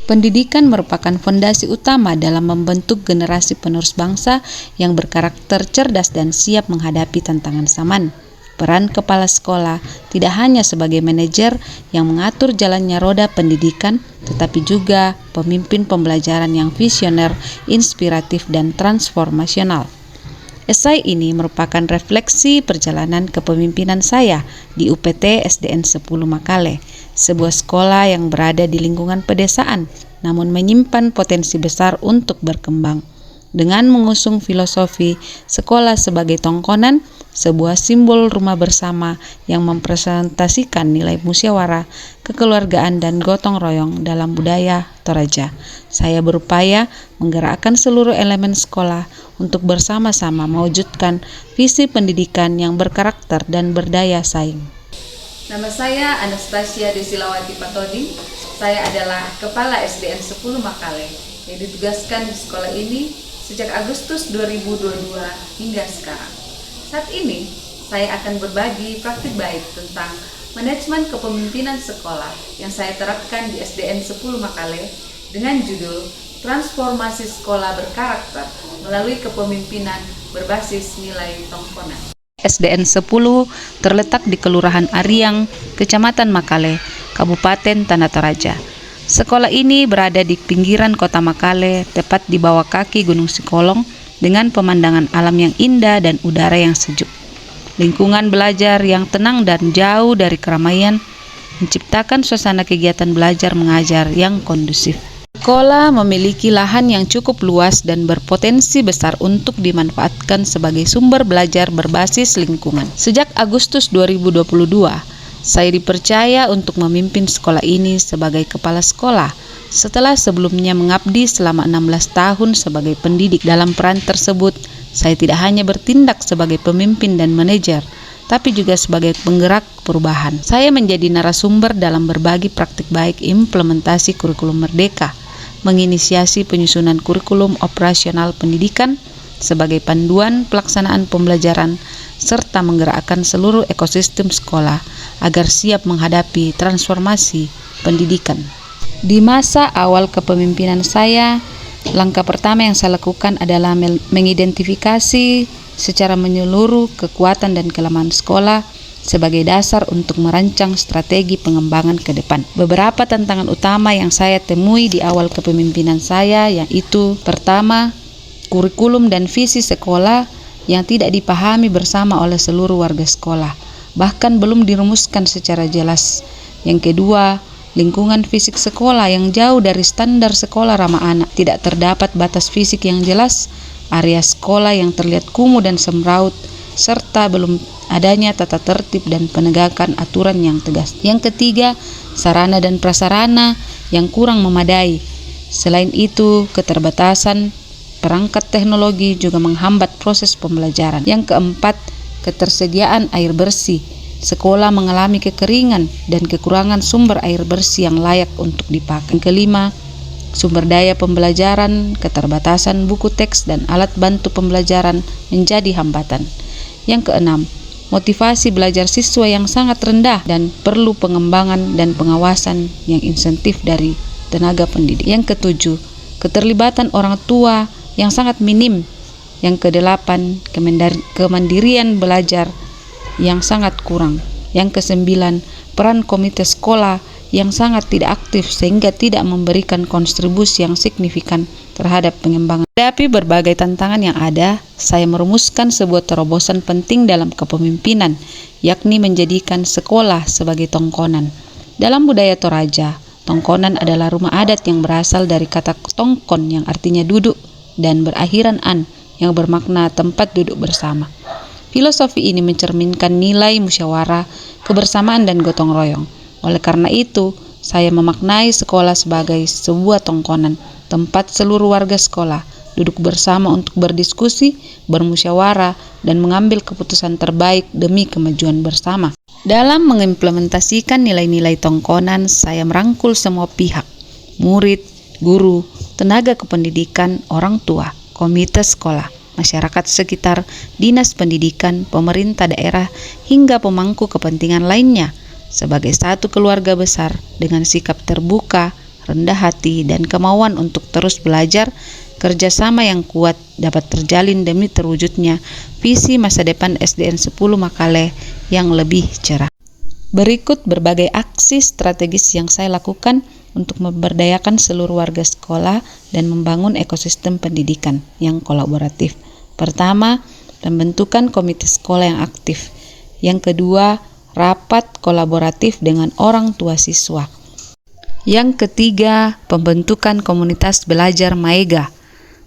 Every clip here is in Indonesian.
Pendidikan merupakan fondasi utama dalam membentuk generasi penerus bangsa yang berkarakter cerdas dan siap menghadapi tantangan zaman. Peran kepala sekolah tidak hanya sebagai manajer yang mengatur jalannya roda pendidikan, tetapi juga pemimpin pembelajaran yang visioner, inspiratif, dan transformasional. Esai ini merupakan refleksi perjalanan kepemimpinan saya di UPT SDN 10 Makale, sebuah sekolah yang berada di lingkungan pedesaan, namun menyimpan potensi besar untuk berkembang. Dengan mengusung filosofi sekolah sebagai tongkonan, sebuah simbol rumah bersama yang mempresentasikan nilai musyawarah, kekeluargaan, dan gotong royong dalam budaya Toraja. Saya berupaya menggerakkan seluruh elemen sekolah untuk bersama-sama mewujudkan visi pendidikan yang berkarakter dan berdaya saing. Nama saya Anastasia Desilawati Patoding. Saya adalah Kepala SDN 10 Makale yang ditugaskan di sekolah ini sejak Agustus 2022 hingga sekarang. Saat ini, saya akan berbagi praktik baik tentang manajemen kepemimpinan sekolah yang saya terapkan di SDN 10 Makale dengan judul Transformasi Sekolah Berkarakter melalui Kepemimpinan Berbasis Nilai Tongkonan. SDN 10 terletak di Kelurahan Ariang, Kecamatan Makale, Kabupaten Tanah Toraja. Sekolah ini berada di pinggiran kota Makale, tepat di bawah kaki Gunung Sikolong, dengan pemandangan alam yang indah dan udara yang sejuk. Lingkungan belajar yang tenang dan jauh dari keramaian menciptakan suasana kegiatan belajar mengajar yang kondusif. Sekolah memiliki lahan yang cukup luas dan berpotensi besar untuk dimanfaatkan sebagai sumber belajar berbasis lingkungan. Sejak Agustus 2022, saya dipercaya untuk memimpin sekolah ini sebagai kepala sekolah setelah sebelumnya mengabdi selama 16 tahun sebagai pendidik. Dalam peran tersebut, saya tidak hanya bertindak sebagai pemimpin dan manajer, tapi juga sebagai penggerak perubahan. Saya menjadi narasumber dalam berbagi praktik baik implementasi kurikulum merdeka, menginisiasi penyusunan kurikulum operasional pendidikan sebagai panduan pelaksanaan pembelajaran, serta menggerakkan seluruh ekosistem sekolah agar siap menghadapi transformasi pendidikan. Di masa awal kepemimpinan saya, langkah pertama yang saya lakukan adalah mengidentifikasi secara menyeluruh kekuatan dan kelemahan sekolah sebagai dasar untuk merancang strategi pengembangan ke depan. Beberapa tantangan utama yang saya temui di awal kepemimpinan saya yaitu: pertama, kurikulum dan visi sekolah yang tidak dipahami bersama oleh seluruh warga sekolah, bahkan belum dirumuskan secara jelas. Yang kedua, lingkungan fisik sekolah yang jauh dari standar sekolah ramah anak. Tidak terdapat batas fisik yang jelas, area sekolah yang terlihat kumuh dan semraut, serta belum adanya tata tertib dan penegakan aturan yang tegas. Yang ketiga, sarana dan prasarana yang kurang memadai. Selain itu, keterbatasan perangkat teknologi juga menghambat proses pembelajaran. Yang keempat, ketersediaan air bersih. Sekolah mengalami kekeringan dan kekurangan sumber air bersih yang layak untuk dipakai. Yang kelima, sumber daya pembelajaran, keterbatasan buku teks dan alat bantu pembelajaran menjadi hambatan. Yang keenam, motivasi belajar siswa yang sangat rendah dan perlu pengembangan dan pengawasan yang insentif dari tenaga pendidik. Yang ketujuh, keterlibatan orang tua yang sangat minim. Yang kedelapan, kemandirian belajar yang sangat kurang. Yang kesembilan, peran komite sekolah yang sangat tidak aktif sehingga tidak memberikan kontribusi yang signifikan terhadap pengembangan. Menghadapi berbagai tantangan yang ada, saya merumuskan sebuah terobosan penting dalam kepemimpinan, yakni menjadikan sekolah sebagai tongkonan. Dalam budaya Toraja, tongkonan adalah rumah adat yang berasal dari kata tongkon yang artinya duduk dan berakhiran an yang bermakna tempat duduk bersama. Filosofi ini mencerminkan nilai musyawarah, kebersamaan, dan gotong royong. Oleh karena itu, saya memaknai sekolah sebagai sebuah tongkonan, tempat seluruh warga sekolah duduk bersama untuk berdiskusi, bermusyawarah, dan mengambil keputusan terbaik demi kemajuan bersama. Dalam mengimplementasikan nilai-nilai tongkonan, saya merangkul semua pihak, murid, guru, tenaga kependidikan, orang tua, komite sekolah, masyarakat sekitar, dinas pendidikan, pemerintah daerah, hingga pemangku kepentingan lainnya, sebagai satu keluarga besar dengan sikap terbuka, rendah hati, dan kemauan untuk terus belajar, kerjasama yang kuat dapat terjalin demi terwujudnya visi masa depan SDN 10 Makale yang lebih cerah. Berikut berbagai aksi strategis yang saya lakukan untuk memberdayakan seluruh warga sekolah dan membangun ekosistem pendidikan yang kolaboratif. Pertama, pembentukan komite sekolah yang aktif. Yang kedua, rapat kolaboratif dengan orang tua siswa. Yang ketiga, pembentukan komunitas belajar Maega.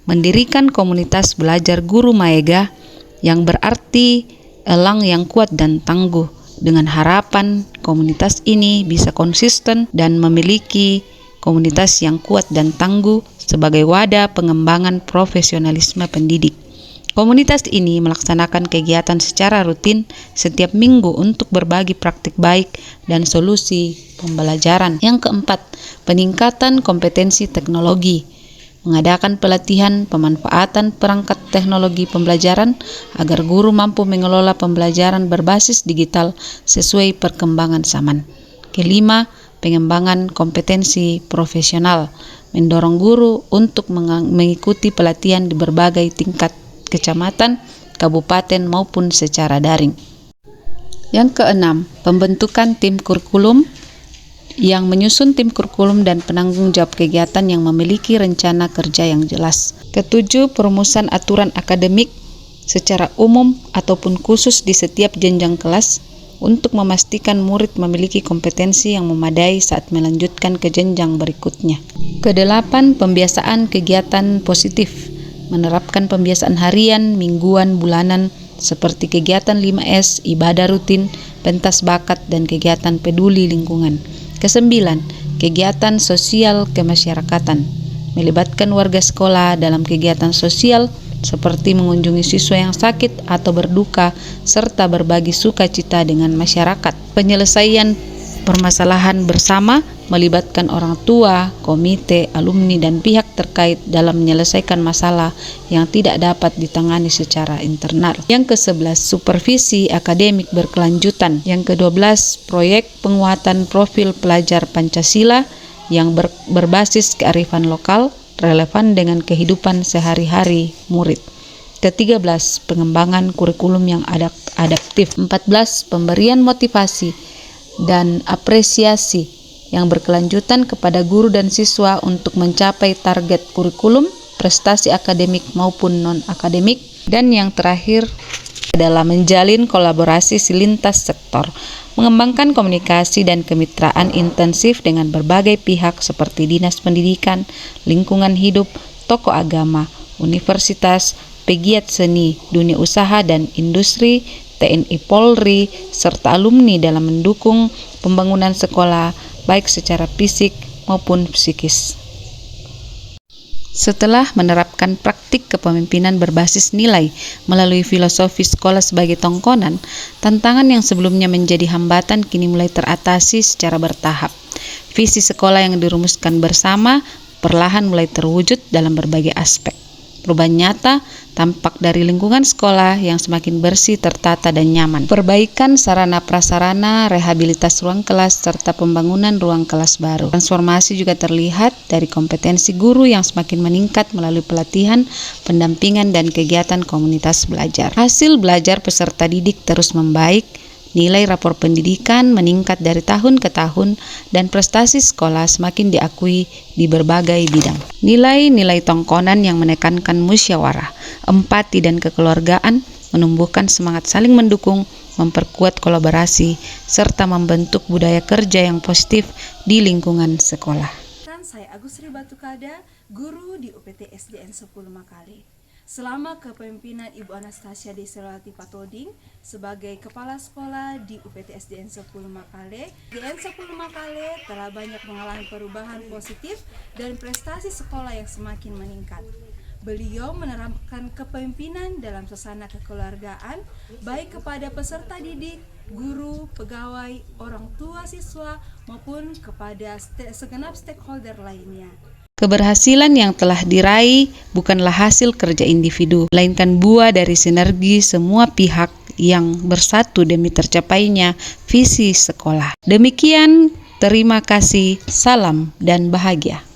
Mendirikan komunitas belajar guru Maega yang berarti elang yang kuat dan tangguh, dengan harapan komunitas ini bisa konsisten dan memiliki komunitas yang kuat dan tangguh sebagai wadah pengembangan profesionalisme pendidik. Komunitas ini melaksanakan kegiatan secara rutin setiap minggu untuk berbagi praktik baik dan solusi pembelajaran. Yang keempat, peningkatan kompetensi teknologi. Mengadakan pelatihan pemanfaatan perangkat teknologi pembelajaran agar guru mampu mengelola pembelajaran berbasis digital sesuai perkembangan zaman. Kelima, pengembangan kompetensi profesional. Mendorong guru untuk mengikuti pelatihan di berbagai tingkat kecamatan, kabupaten maupun secara daring. Yang keenam, pembentukan tim kurikulum yang menyusun tim kurikulum dan penanggung jawab kegiatan yang memiliki rencana kerja yang jelas. Ketujuh, perumusan aturan akademik secara umum ataupun khusus di setiap jenjang kelas untuk memastikan murid memiliki kompetensi yang memadai saat melanjutkan ke jenjang berikutnya. Kedelapan, pembiasaan kegiatan positif. Menerapkan pembiasaan harian, mingguan, bulanan seperti kegiatan 5S, ibadah rutin, pentas bakat, dan kegiatan peduli lingkungan. Kesembilan, kegiatan sosial kemasyarakatan. Melibatkan warga sekolah dalam kegiatan sosial seperti mengunjungi siswa yang sakit atau berduka serta berbagi sukacita dengan masyarakat. Penyelesaian permasalahan bersama melibatkan orang tua, komite, alumni, dan pihak terkait dalam menyelesaikan masalah yang tidak dapat ditangani secara internal. Yang ke-11, supervisi akademik berkelanjutan. Yang ke-12, proyek penguatan profil pelajar Pancasila yang berbasis kearifan lokal, relevan dengan kehidupan sehari-hari murid. Ke-13, pengembangan kurikulum yang adaptif. 14, pemberian motivasi dan apresiasi yang berkelanjutan kepada guru dan siswa untuk mencapai target kurikulum, prestasi akademik maupun non-akademik. Dan yang terakhir adalah menjalin kolaborasi lintas sektor, mengembangkan komunikasi dan kemitraan intensif dengan berbagai pihak seperti Dinas Pendidikan, Lingkungan Hidup, tokoh agama, universitas, pegiat seni, dunia usaha dan industri, TNI Polri, serta alumni dalam mendukung pembangunan sekolah baik secara fisik maupun psikis. Setelah menerapkan praktik kepemimpinan berbasis nilai melalui filosofi sekolah sebagai tongkonan, tantangan yang sebelumnya menjadi hambatan kini mulai teratasi secara bertahap. Visi sekolah yang dirumuskan bersama perlahan mulai terwujud dalam berbagai aspek. Perubahan nyata tampak dari lingkungan sekolah yang semakin bersih, tertata, dan nyaman. Perbaikan sarana prasarana, rehabilitas ruang kelas, serta pembangunan ruang kelas baru. Transformasi juga terlihat dari kompetensi guru yang semakin meningkat melalui pelatihan, pendampingan, dan kegiatan komunitas belajar. Hasil belajar peserta didik terus membaik, nilai rapor pendidikan meningkat dari tahun ke tahun, dan prestasi sekolah semakin diakui di berbagai bidang. Nilai-nilai tongkonan yang menekankan musyawarah, empati, dan kekeluargaan menumbuhkan semangat saling mendukung, memperkuat kolaborasi, serta membentuk budaya kerja yang positif di lingkungan sekolah. Saya Agus Ribatukada, guru di UPT SDN 10 Makale. Selama kepemimpinan Ibu Anastasia Desilawati Patoding sebagai Kepala Sekolah di UPT SDN 10 Makale, SDN 10 Makale telah banyak mengalami perubahan positif dan prestasi sekolah yang semakin meningkat. Beliau menerapkan kepemimpinan dalam suasana kekeluargaan, baik kepada peserta didik, guru, pegawai, orang tua siswa, maupun kepada segenap stakeholder lainnya. Keberhasilan yang telah diraih bukanlah hasil kerja individu, melainkan buah dari sinergi semua pihak yang bersatu demi tercapainya visi sekolah. Demikian Terima kasih, salam dan bahagia.